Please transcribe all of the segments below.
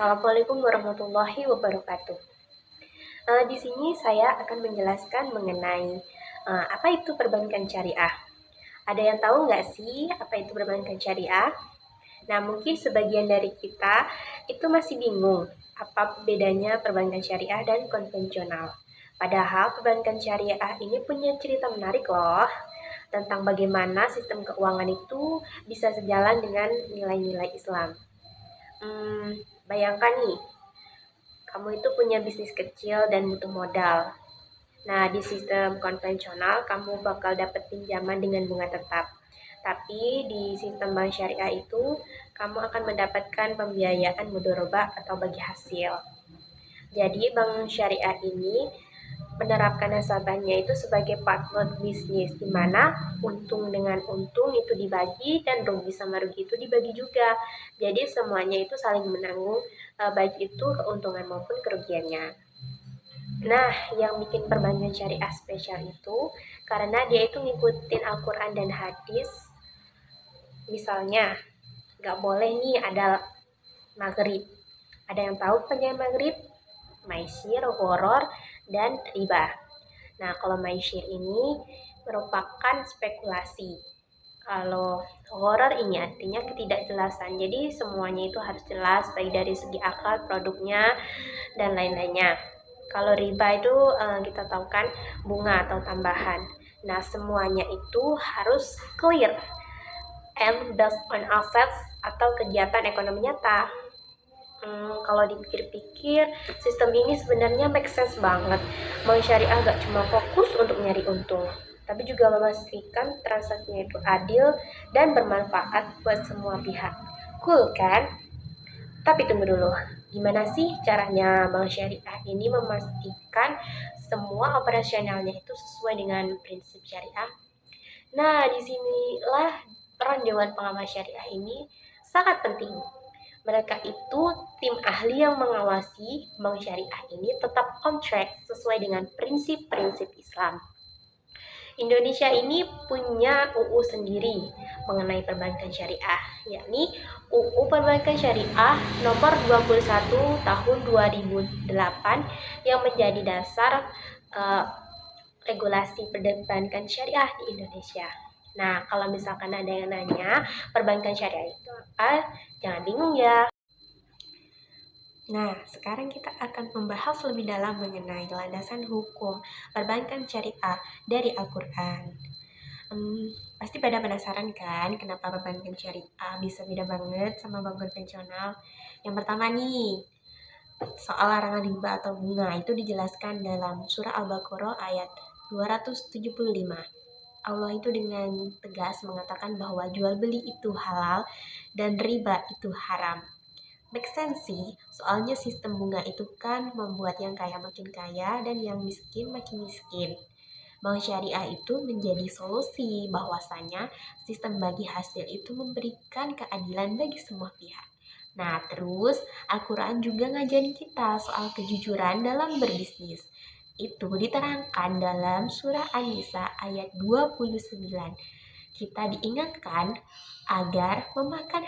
Assalamualaikum warahmatullahi wabarakatuh. Di sini saya akan menjelaskan mengenai apa itu perbankan syariah. Ada yang tahu nggak sih apa itu perbankan syariah? Nah, mungkin sebagian dari kita itu masih bingung apa bedanya perbankan syariah dan konvensional. Padahal perbankan syariah ini punya cerita menarik loh tentang bagaimana sistem keuangan itu bisa sejalan dengan nilai-nilai Islam. Bayangkan nih, kamu itu punya bisnis kecil dan butuh modal. Nah, di sistem konvensional, kamu bakal dapat pinjaman dengan bunga tetap. Tapi di sistem bank syariah itu, kamu akan mendapatkan pembiayaan mudoroba atau bagi hasil. Jadi, bank syariah ini menerapkan nasabahnya itu sebagai partner bisnis, di mana untung dengan untung itu dibagi dan rugi sama rugi itu dibagi juga. Jadi semuanya itu saling menanggung, baik itu keuntungan maupun kerugiannya. Nah, yang bikin perbankan syariah spesial itu karena dia itu ngikutin Al-Quran dan hadis. Misalnya, nggak boleh nih ada maghrib. Ada yang tahu penjelasan maghrib? Maisir, horor, dan riba. Nah, kalau maisir ini merupakan spekulasi. Kalau horor ini artinya ketidakjelasan. Jadi semuanya itu harus jelas baik dari segi akal, produknya, dan lain-lainnya. Kalau riba itu kita tahu kan bunga atau tambahan. Nah, semuanya itu harus clear and based on assets atau kegiatan ekonomi nyata. Kalau dipikir-pikir, sistem ini sebenarnya make sense banget. Bank syariah gak cuma fokus untuk nyari untung, tapi juga memastikan transaksinya itu adil dan bermanfaat buat semua pihak. Cool kan? Tapi tunggu dulu, gimana sih caranya Bank Syariah ini memastikan semua operasionalnya itu sesuai dengan prinsip syariah? Nah, disinilah peran Dewan Pengawas Syariah ini sangat penting. Mereka itu tim ahli yang mengawasi Bank Syariah ini tetap on track sesuai dengan prinsip-prinsip Islam. Indonesia ini punya UU sendiri mengenai perbankan syariah, yakni UU Perbankan Syariah nomor 21 tahun 2008 yang menjadi dasar regulasi perbankan syariah di Indonesia. Nah, kalau misalkan ada yang nanya perbankan syariah itu apa, jangan bingung ya. Nah, sekarang kita akan membahas lebih dalam mengenai landasan hukum perbankan syariah dari Al-Quran. Pasti pada penasaran kan kenapa perbankan syariah bisa beda banget sama bank konvensional? Yang pertama nih, soal larangan riba atau bunga itu dijelaskan dalam surah Al-Baqarah ayat 275. Allah itu dengan tegas mengatakan bahwa jual beli itu halal dan riba itu haram. Make sense sih, soalnya sistem bunga itu kan membuat yang kaya makin kaya dan yang miskin makin miskin. Bank syariah itu menjadi solusi bahwasanya sistem bagi hasil itu memberikan keadilan bagi semua pihak. Nah, terus Al-Quran juga ngajarin kita soal kejujuran dalam berbisnis. Itu diterangkan dalam surah An-Nisa ayat 29. Kita diingatkan agar memakan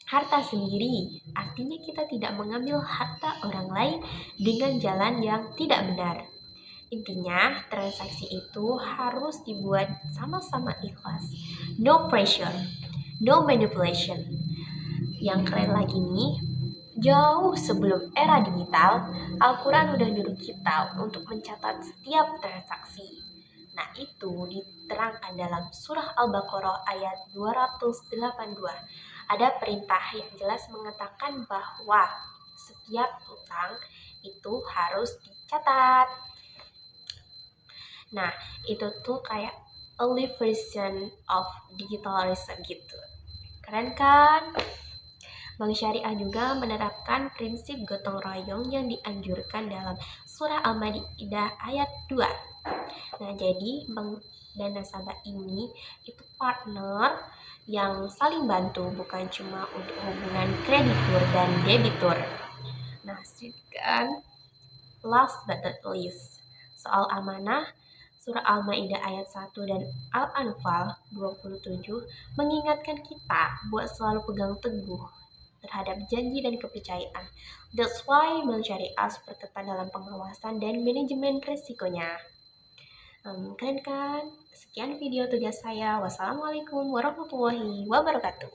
harta sendiri, artinya kita tidak mengambil harta orang lain dengan jalan yang tidak benar. Intinya, transaksi itu harus dibuat sama-sama ikhlas. No pressure, no manipulation. Yang keren lagi nih, jauh sebelum era digital, Al-Quran udah nyuruh kita untuk mencatat setiap transaksi. Nah, itu diterangkan dalam surah Al-Baqarah ayat 282. Ada perintah yang jelas mengatakan bahwa setiap utang itu harus dicatat. Nah, itu tuh kayak early version of digitalism gitu. Keren kan? Bank Syariah juga menerapkan prinsip gotong royong yang dianjurkan dalam surah Al-Maidah ayat 2. Nah, jadi bank dan nasabah ini itu partner yang saling bantu, bukan cuma untuk hubungan kreditur dan debitur. Nah, kan last but not least, soal amanah, surah Al-Maidah ayat 1 dan Al-Anfal 27 mengingatkan kita buat selalu pegang teguh terhadap janji dan kepercayaan. That's why Bank Syariah perketat dalam pengawasan dan manajemen risikonya. Keren kan? Sekian video tugas saya. Wassalamualaikum warahmatullahi wabarakatuh.